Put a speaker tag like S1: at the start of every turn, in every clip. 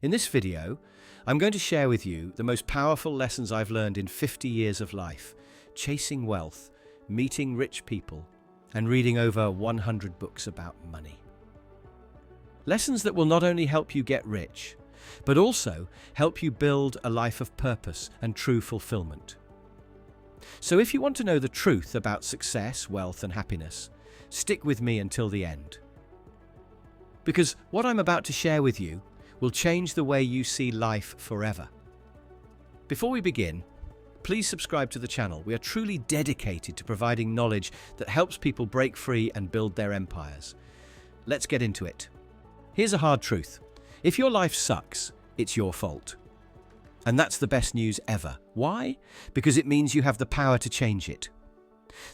S1: In this video, I'm going to share with you the most powerful lessons I've learned in 50 years of life, chasing wealth, meeting rich people, and reading over 100 books about money. Lessons that will not only help you get rich, but also help you build a life of purpose and true fulfillment. So if you want to know the truth about success, wealth, and happiness, stick with me until the end. Because what I'm about to share with you will change the way you see life forever. Before we begin, please subscribe to the channel. We are truly dedicated to providing knowledge that helps people break free and build their empires. Let's get into it. Here's a hard truth. If your life sucks, it's your fault. And that's the best news ever. Why? Because it means you have the power to change it.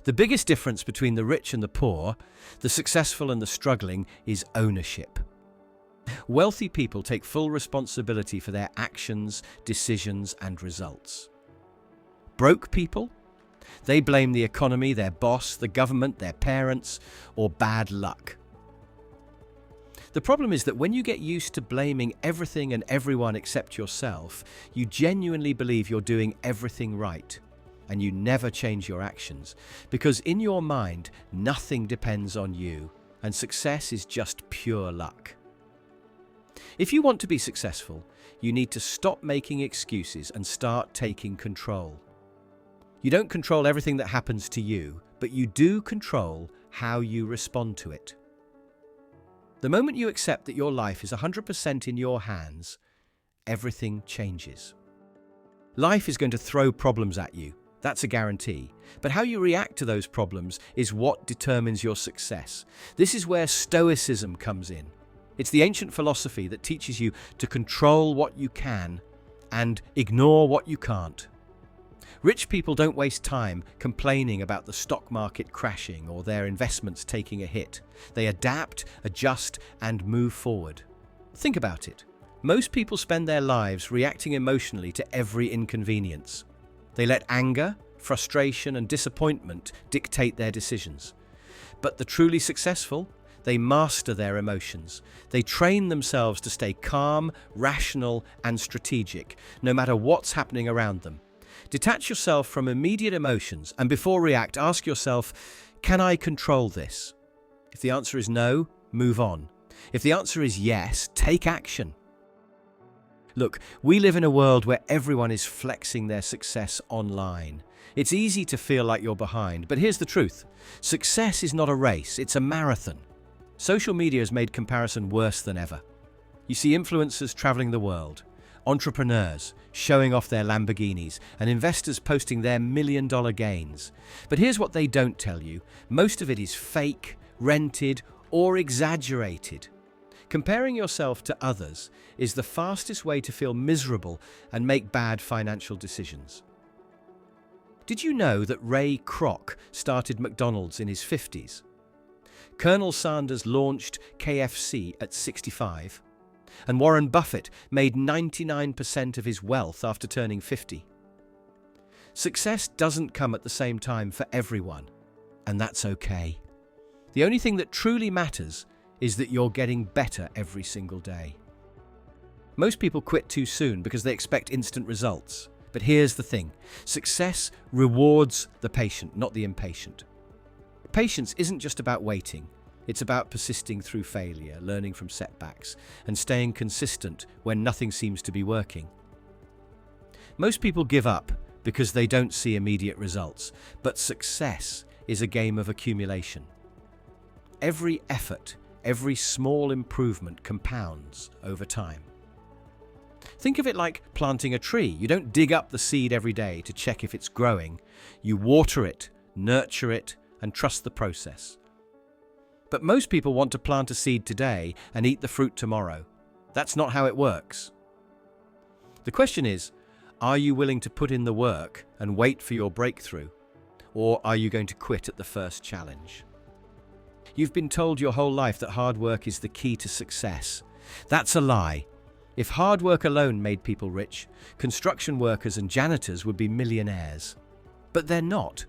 S1: The biggest difference between the rich and the poor, the successful and the struggling, is ownership. Wealthy people take full responsibility for their actions, decisions, and results. Broke people? They blame the economy, their boss, the government, their parents, or bad luck. The problem is that when you get used to blaming everything and everyone except yourself, you genuinely believe you're doing everything right, and you never change your actions, because in your mind, nothing depends on you, and success is just pure luck. If you want to be successful, you need to stop making excuses and start taking control. You don't control everything that happens to you, but you do control how you respond to it. The moment you accept that your life is 100% in your hands, everything changes. Life is going to throw problems at you, that's a guarantee. But how you react to those problems is what determines your success. This is where stoicism comes in. It's the ancient philosophy that teaches you to control what you can and ignore what you can't. Rich people don't waste time complaining about the stock market crashing or their investments taking a hit. They adapt, adjust, and move forward. Think about it. Most people spend their lives reacting emotionally to every inconvenience. They let anger, frustration, and disappointment dictate their decisions. But the truly successful, they master their emotions. They train themselves to stay calm, rational, and strategic, no matter what's happening around them. Detach yourself from immediate emotions and before react, ask yourself, can I control this? If the answer is no, move on. If the answer is yes, take action. Look, we live in a world where everyone is flexing their success online. It's easy to feel like you're behind, but here's the truth. Success is not a race, it's a marathon. Social media has made comparison worse than ever. You see influencers traveling the world, entrepreneurs showing off their Lamborghinis, and investors posting their million-dollar gains. But here's what they don't tell you. Most of it is fake, rented, or exaggerated. Comparing yourself to others is the fastest way to feel miserable and make bad financial decisions. Did you know that Ray Kroc started McDonald's in his 50s? Colonel Sanders launched KFC at 65. And Warren Buffett made 99% of his wealth after turning 50. Success doesn't come at the same time for everyone, and that's okay. The only thing that truly matters is that you're getting better every single day. Most people quit too soon because they expect instant results. But here's the thing. Success rewards the patient, not the impatient. Patience isn't just about waiting. It's about persisting through failure, learning from setbacks, and staying consistent when nothing seems to be working. Most people give up because they don't see immediate results, but success is a game of accumulation. Every effort, every small improvement compounds over time. Think of it like planting a tree. You don't dig up the seed every day to check if it's growing. You water it, nurture it, and trust the process. But most people want to plant a seed today and eat the fruit tomorrow. That's not how it works. The question is, are you willing to put in the work and wait for your breakthrough? Or are you going to quit at the first challenge? You've been told your whole life that hard work is the key to success. That's a lie. If hard work alone made people rich, construction workers and janitors would be millionaires. But they're not.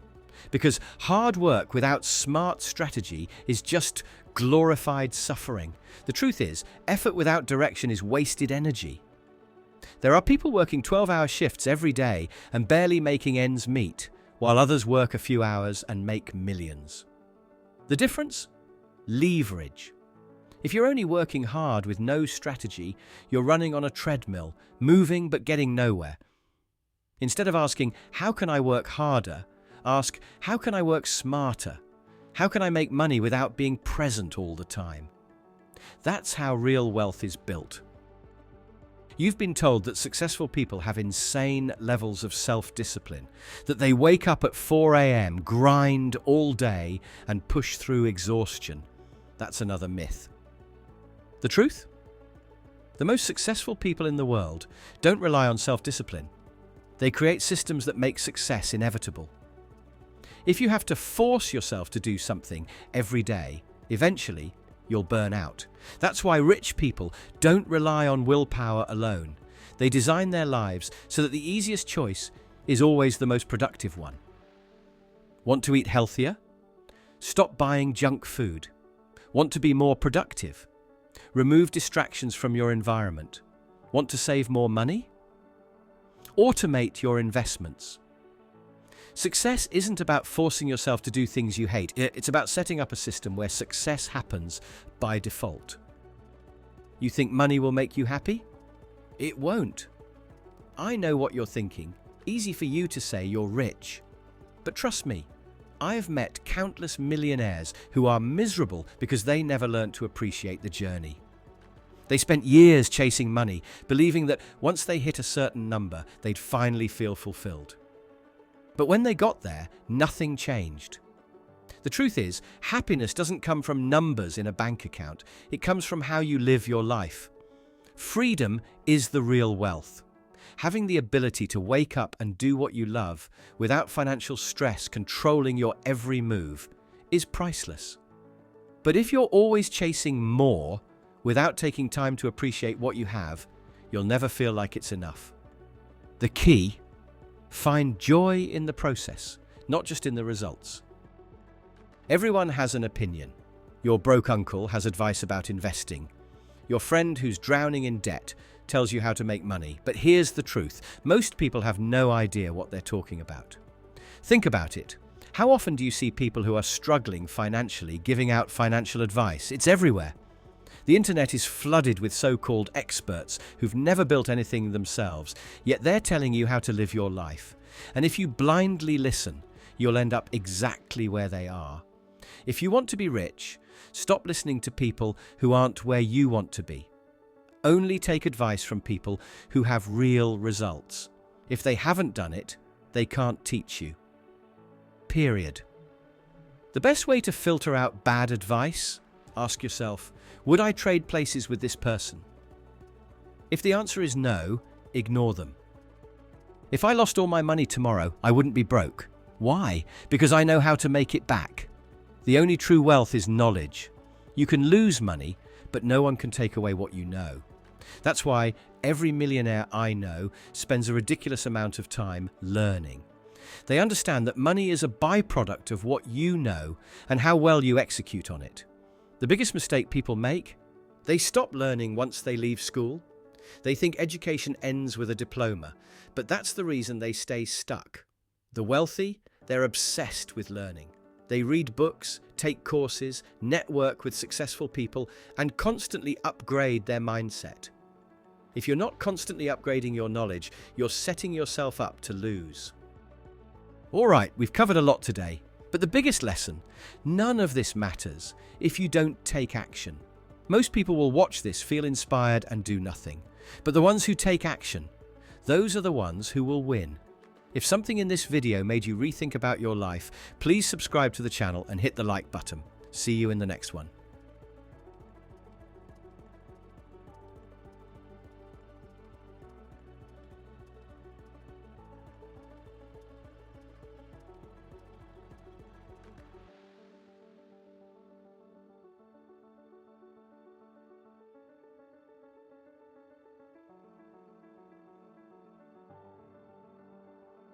S1: Because hard work without smart strategy is just glorified suffering. The truth is, effort without direction is wasted energy. There are people working 12-hour shifts every day and barely making ends meet, while others work a few hours and make millions. The difference? Leverage. If you're only working hard with no strategy, you're running on a treadmill, moving but getting nowhere. Instead of asking, how can I work harder? Ask, how can I work smarter? How can I make money without being present all the time? That's how real wealth is built. You've been told that successful people have insane levels of self-discipline, that they wake up at 4 a.m., grind all day, and push through exhaustion. That's another myth. The truth? The most successful people in the world don't rely on self-discipline. They create systems that make success inevitable. If you have to force yourself to do something every day, eventually you'll burn out. That's why rich people don't rely on willpower alone. They design their lives so that the easiest choice is always the most productive one. Want to eat healthier? Stop buying junk food. Want to be more productive? Remove distractions from your environment. Want to save more money? Automate your investments. Success isn't about forcing yourself to do things you hate. It's about setting up a system where success happens by default. You think money will make you happy? It won't. I know what you're thinking. Easy for you to say you're rich. But trust me, I have met countless millionaires who are miserable because they never learned to appreciate the journey. They spent years chasing money, believing that once they hit a certain number, they'd finally feel fulfilled. But when they got there, nothing changed. The truth is, happiness doesn't come from numbers in a bank account. It comes from how you live your life. Freedom is the real wealth. Having the ability to wake up and do what you love without financial stress controlling your every move is priceless. But if you're always chasing more without taking time to appreciate what you have, you'll never feel like it's enough. The key: find joy in the process, not just in the results. Everyone has an opinion. Your broke uncle has advice about investing. Your friend who's drowning in debt tells you how to make money. But here's the truth. Most people have no idea what they're talking about. Think about it. How often do you see people who are struggling financially giving out financial advice? It's everywhere. The internet is flooded with so-called experts who've never built anything themselves, yet they're telling you how to live your life. And if you blindly listen, you'll end up exactly where they are. If you want to be rich, stop listening to people who aren't where you want to be. Only take advice from people who have real results. If they haven't done it, they can't teach you. Period. The best way to filter out bad advice? Ask yourself, would I trade places with this person? If the answer is no, ignore them. If I lost all my money tomorrow, I wouldn't be broke. Why? Because I know how to make it back. The only true wealth is knowledge. You can lose money, but no one can take away what you know. That's why every millionaire I know spends a ridiculous amount of time learning. They understand that money is a byproduct of what you know and how well you execute on it. The biggest mistake people make? They stop learning once they leave school. They think education ends with a diploma, but that's the reason they stay stuck. The wealthy, they're obsessed with learning. They read books, take courses, network with successful people, and constantly upgrade their mindset. If you're not constantly upgrading your knowledge, you're setting yourself up to lose. All right, we've covered a lot today, but the biggest lesson: none of this matters if you don't take action. Most people will watch this, feel inspired, and do nothing. But the ones who take action, those are the ones who will win. If something in this video made you rethink about your life, please subscribe to the channel and hit the like button. See you in the next one.